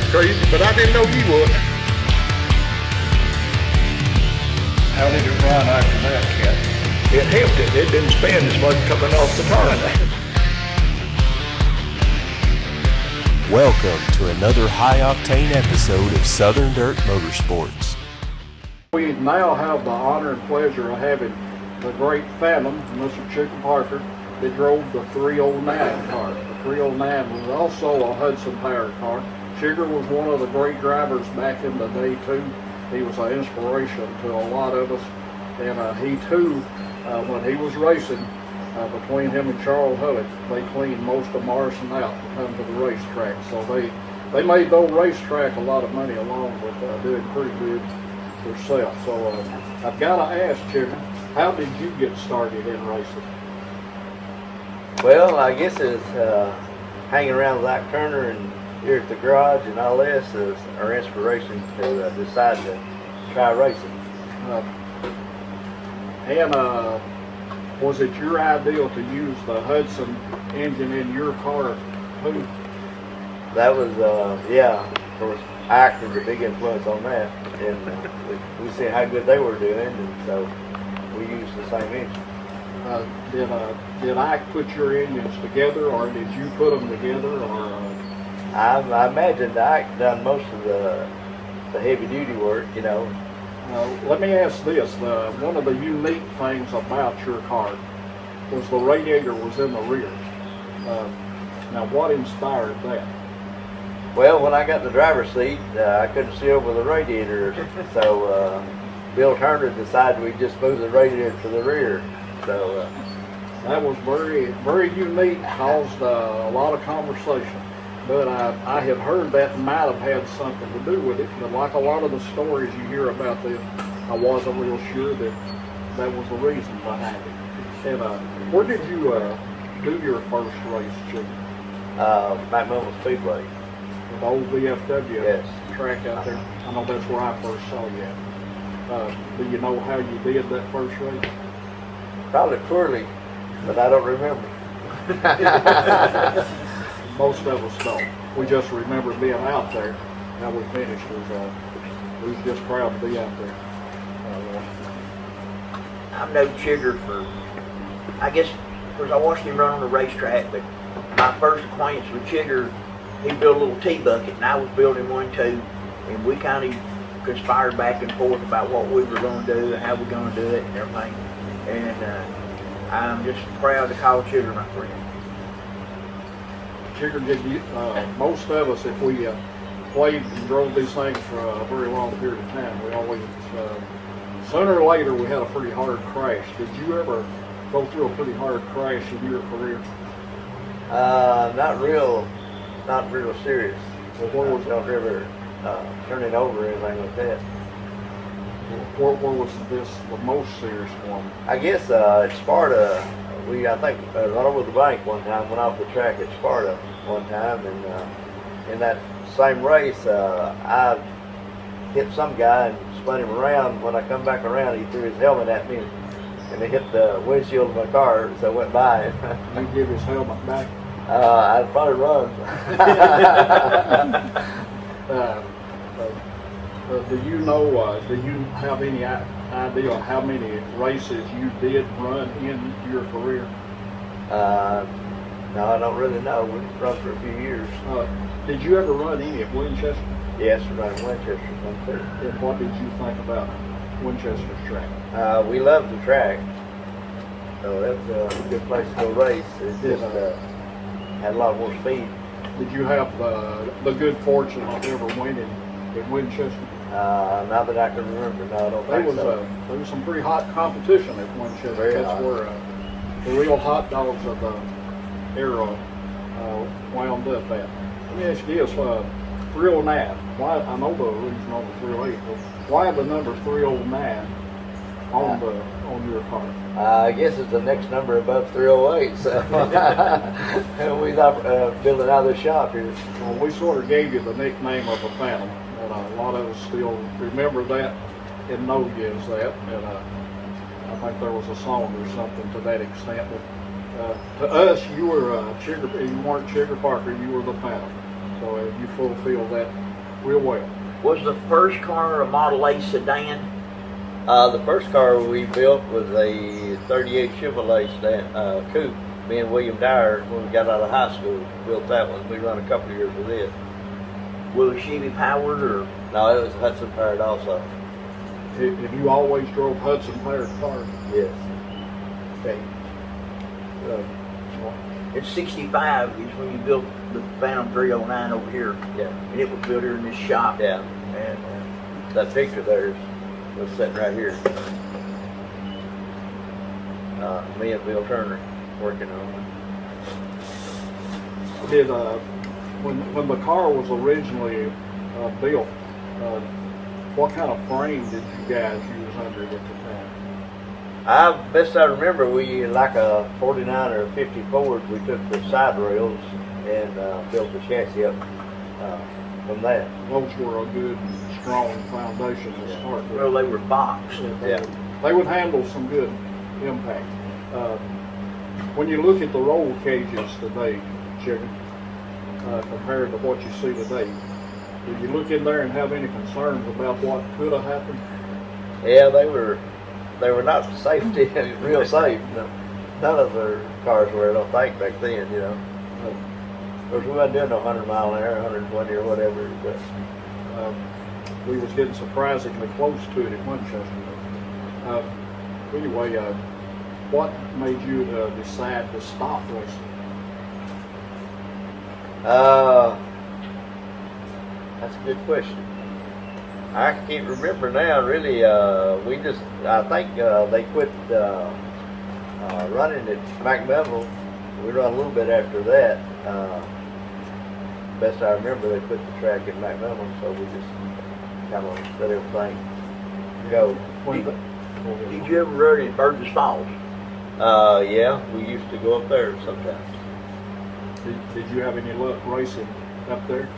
crazy, but I didn't know he would. How did it run after that, Cat? It helped it. It didn't spin as much coming off the turn. Welcome to another high-octane episode of Southern Dirt Motorsports. We now have the honor and pleasure of having the great Phantom, Mr. Chigger Parker, that drove the 309 car. The 309 was also a Hudson powered car. Chigger was one of the great drivers back in the day too. He was an inspiration to a lot of us, and he too, when he was racing, between him and Charles Hullock, they cleaned most of Morrison out to come to the racetrack. So they made the old racetrack a lot of money along with doing pretty good yourself. So I've got to ask, Chigger, how did you get started in racing? Well, I guess it's hanging around with Zach Turner and here at the garage and all this is our inspiration to decide to try racing. Was it your idea to use the Hudson engine in your car too? That was, yeah, of course, Ike was a big influence on that, and we see how good they were doing, and so we used the same engine. Did Ike put your engines together, or did you put them together, or? I imagine Ike done most of the heavy duty work, you know. Let me ask this: one of the unique things about your car was the radiator was in the rear. Now, what inspired that? Well, when I got in the driver's seat, I couldn't see over the radiator, so Bill Turner decided we'd just move the radiator to the rear. So that was very, very unique, caused a lot of conversation. But I had heard that might have had something to do with it. But like a lot of the stories you hear about this, I wasn't real sure that that was the reason behind it. And where did you do your first race, Chigger? McMillan Speedway. The old VFW yes. track out there. I know that's where I first saw you at. Do you know how you did that first race? Probably poorly, but I don't remember. Most of us don't. We just remember being out there. How we finished was we was just proud to be out there. I've known Chigger for, I guess, of course I watched him run on the racetrack, but my first acquaintance with Chigger, he built a little T-bucket and I was building one too, and we kind of conspired back and forth about what we were going to do and how we were going to do it and everything. And I'm just proud to call Chigger my friend. Chigger, most of us, if we played and drove these things for a very long period of time, we always, sooner or later, we had a pretty hard crash. Did you ever go through a pretty hard crash in your career? Not real serious. Well, what was don't ever turning over or anything like that. What was this the most serious one? I guess at Sparta, I think run over the bank one time, went off the track at Sparta one time, and in that same race, I hit some guy and spun him around. When I come back around, he threw his helmet at me, and it hit the windshield of my car, so I went by. Did you give his helmet back? I'd probably run. Do you know, do you have any idea of how many races you did run in your career? No, I don't really know. We run for a few years. Did you ever run any at Winchester? Yes, we ran Winchester. And what did you think about Winchester's track? We loved the track. So that's a good place to go race. It just had a lot more speed. Did you have the good fortune of ever winning at Winchester? Not that I can remember. No, I don't think so. There was some pretty hot competition at Winchester. Very That's hot. where the real hot dogs of the era wound up at. Let me ask you this, 309. Why, I know the reason on the 308, but why the number 309 on your car? I guess it's the next number above 308, so we're building out of the shop here. Well, we sort of gave you the nickname of the Phantom, and a lot of us still remember that and know you as that, and I think there was a song or something to that extent. But to us, you were Chigger. You weren't Chigger Parker. You were the Phantom. So you fulfilled that real well. Was the first car a Model A sedan? The first car we built was a 38 Chevrolet coupe. Me and William Dyer, when we got out of high school, built that one. We run a couple of years with it. Was she powered or? No, it was Hudson powered also. Have you always drove Hudson powered cars? Yes. Okay. In '65 is when you built the Phantom 309 over here. Yeah. And it was built here in this shop. Yeah. And That picture there was sitting right here. Me and Bill Turner working on it. Did when the car was originally built, what kind of frame did you guys use under it at the time? Best I remember, we like a 49 or 50 Ford. We took the side rails and built the chassis up from that. Those were a good, strong foundation to start with. well, they were boxed. Yeah. They would handle some good impact. When you look at the roll cages today, Chigger, compared to what you see today, do you look in there and have any concerns about what could have happened? Yeah, they were not safety, real safe. No, none of their cars were, I don't think, back then, you know. Of course, we wasn't doing no 100 mile an hour, 120 or whatever, but We was getting surprisingly close to it at Winchester. Anyway, what made you decide to stop racing? That's a good question. I can't remember now, really. I think they quit running at McMinnville. We run a little bit after that. Best I remember, they quit the track at McMinnville, so we just kind of let everything go. Did you ever run in Burgess Falls? Yeah, we used to go up there sometimes. Did you have any luck racing up there?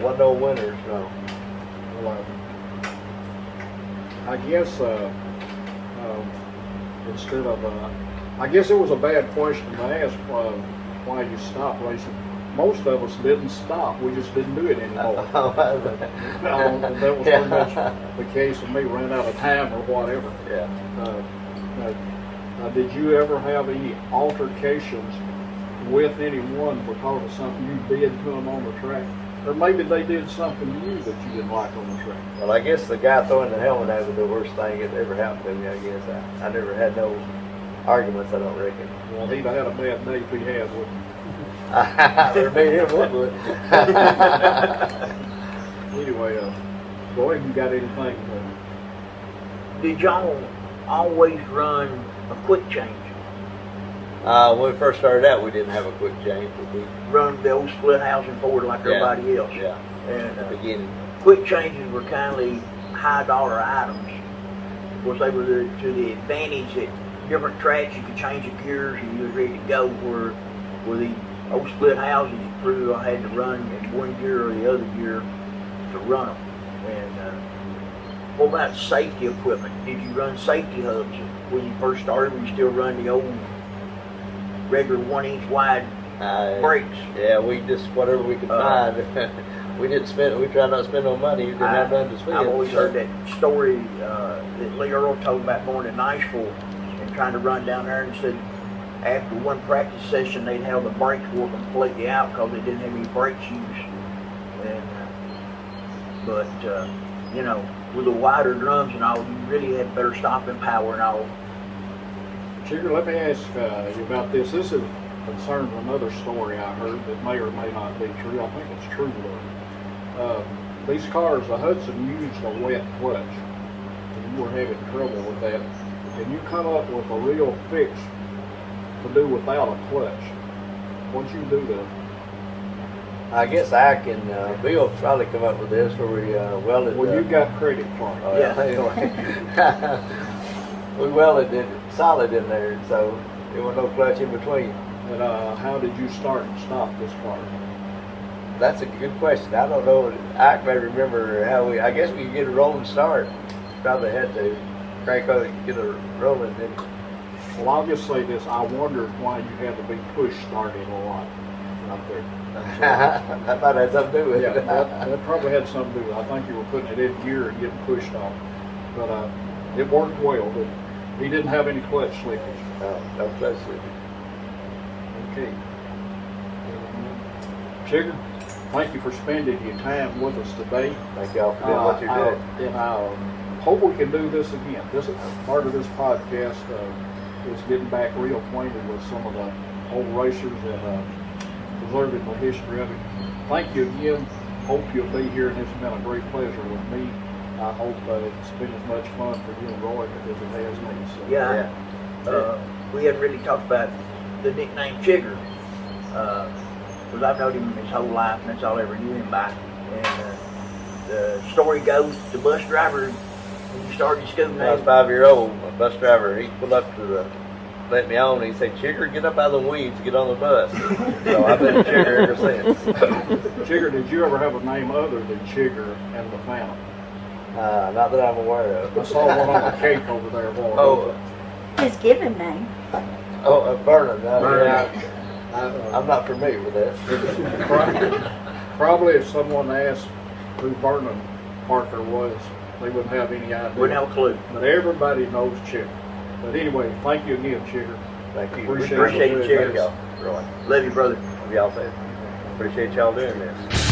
Wasn't no winners, no. Well, I guess instead of, I guess it was a bad question to ask why you stopped racing. Most of us didn't stop; we just didn't do it anymore. That was pretty much the case of me, ran out of time or whatever. Yeah. Did you ever have any altercations with anyone because of something you did to them on the track? Or maybe they did something to you that you didn't like on the track? Well, I guess the guy throwing the helmet out was the worst thing that ever happened to me, I guess. I never had no arguments, I don't reckon. Well, he'd have had a bad day if he had, wouldn't he? There made him look good. Anyway, Boy, you got anything? Did y'all always run a quick change? When we first started out, we didn't have a quick change, but we Run the old split housing forward like everybody else? Yeah. And at the beginning. quick changes were kindly high dollar items. Of course, they were to the advantage that different tracks you could change your gears and you were ready to go. Where the old split houses, you crew had to run in one gear or the other gear to run them. And what about safety equipment? Did you run safety hubs when you first started? Were you still run the old regular 1 inch wide brakes? Yeah, we just whatever we could find. We didn't spend. We tried not to spend no money. We didn't have nothing to spend. I've always heard that story that Lee Earl told about going to Nashville and trying to run down there, and said after one practice session they'd have the brakes wore completely out because they didn't have any brake shoes. And but you know, with the wider drums and all, you really had better stopping power and all. Chigger, let me ask you about this. This is concerns another story I heard that may or may not be true. I think it's true though. These cars, the Hudson used a wet clutch, and you were having trouble with that. And you come up with a real fix to do without a clutch. What'd you do to? I guess Ike and Bill probably come up with this where we welded. Well, you got credit for it. Yeah. Anyway, we welded it solid in there, so there was no clutch in between. And how did you start and stop this car? That's a good question. I don't know. I may remember how we. I guess we could get a rolling start. Probably had to crank up and get a rolling. Then. Well, I'll just say this. I wondered why you had to be push started a lot. up there. That might have something to do with Yeah, it. that probably had something to do with it. I think you were putting it in gear and getting pushed off. But it worked well, but he didn't have any clutch slippage. No clutch slippage. Okay. Chigger, thank you for spending your time with us today. Thank y'all for doing what you did. And I hope we can do this again. This part of this podcast is getting back real acquainted with some of the old racers and preserving the history of it. Thank you again. Hope you'll be here, and it's been a great pleasure with me. I hope it's been as much fun for you and Roy as it has me. So. Yeah. We hadn't really talked about the nickname Chigger, because I've known him his whole life, and that's all I ever knew him by. And the story goes, the bus driver, when he started school, When I was 5-year-old, a bus driver, he pulled up to let me on, and he said, "Chigger, get up out of the weeds, get on the bus." So I've been a Chigger ever since. Chigger, did you ever have a name other than Chigger and the Phantom? Not that I'm aware of. I saw one on the cake over there a while Oh, ago. His given name. Vernon. Vernon. I'm not familiar with that. Probably if someone asked who Vernon Parker was, they wouldn't have any idea. wouldn't have a clue. But everybody knows Chigger. But anyway, thank you again, Chigger. Thank you. Appreciate you Thank doing y'all. Roy. Love you, brother. Y'all said. Appreciate y'all doing this.